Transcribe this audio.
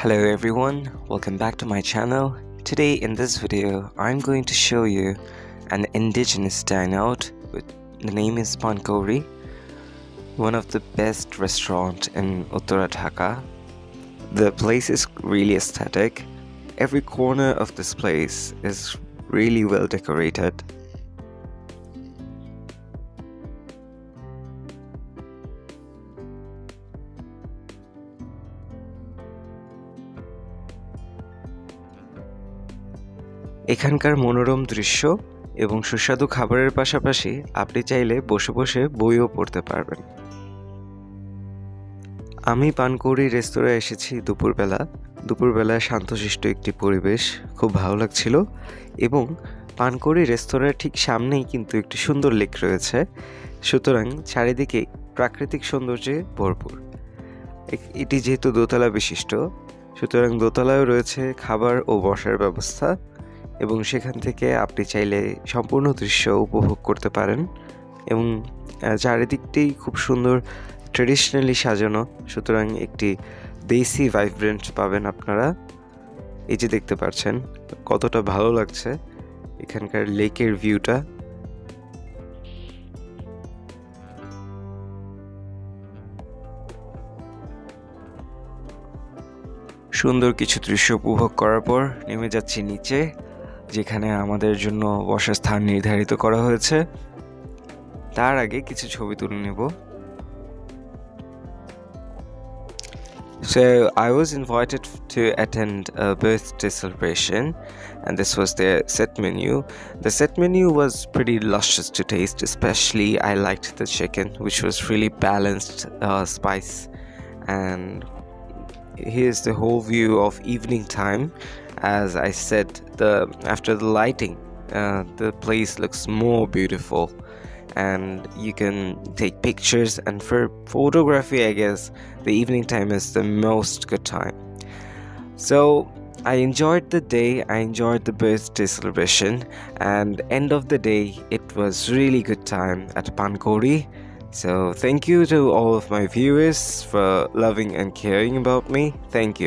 Hello everyone, welcome back to my channel. Today in this video, I'm going to show you an indigenous dine out. The name is Pankori, one of the best restaurants in Uttara Dhaka. The place is really aesthetic. Every corner of this place is really well decorated. এখানকার মনোরম দৃশ্য এবং সুস্বাদু খাবারের পাশাপাশি আপনি চাইলে বসে বসে বইও পড়তে পারবেন। আমি পানকৌড়ি রেস্তোরাঁয় এসেছি দুপুরবেলায় শান্তশিষ্ট একটি পরিবেশ, খুব ভালো লাগছিল। এবং পানকৌড়ি রেস্তোরাঁর ঠিক সামনেই কিন্তু একটি সুন্দর লেক রয়েছে, সুতরাং চারিদিকে প্রাকৃতিক সৌন্দর্যে ভরপুর। এটি যেহেতু দোতলা বিশিষ্ট, সুতরাং দোতলায়ও রয়েছে খাবার ও বসার ব্যবস্থা এবং সেখান থেকে আপনি চাইলে সম্পূর্ণ দৃশ্য উপভোগ করতে পারেন। এবং চারিদিকটি খুব সুন্দর ট্রেডিশনালি সাজানো, সুতরাং একটি দেশি ভাইব্রেন্ট পাবেন আপনারা। এই যে দেখতে পাচ্ছেন কতটা ভালো লাগছে এখানকার লেকের ভিউটা। সুন্দর কিছু দৃশ্য উপভোগ করার পর নেমে যাচ্ছি নিচে, যেখানে আমাদের জন্য বসার স্থান নির্ধারিত করা হয়েছে। তার আগে কিছু ছবি তুলে নেব। So I was invited to attend a birthday celebration, and this was their set menu. The set menu was pretty luscious to taste, especially I liked the chicken, which was really balanced spice. And here's the whole view of evening time. As I said, after the lighting, the place looks more beautiful, and you can take pictures. And for photography, I guess the evening time is the most good time. So I enjoyed the day, I enjoyed the birthday celebration, and end of the day it was really good time at Pankori. So thank you to all of my viewers for loving and caring about me. Thank you.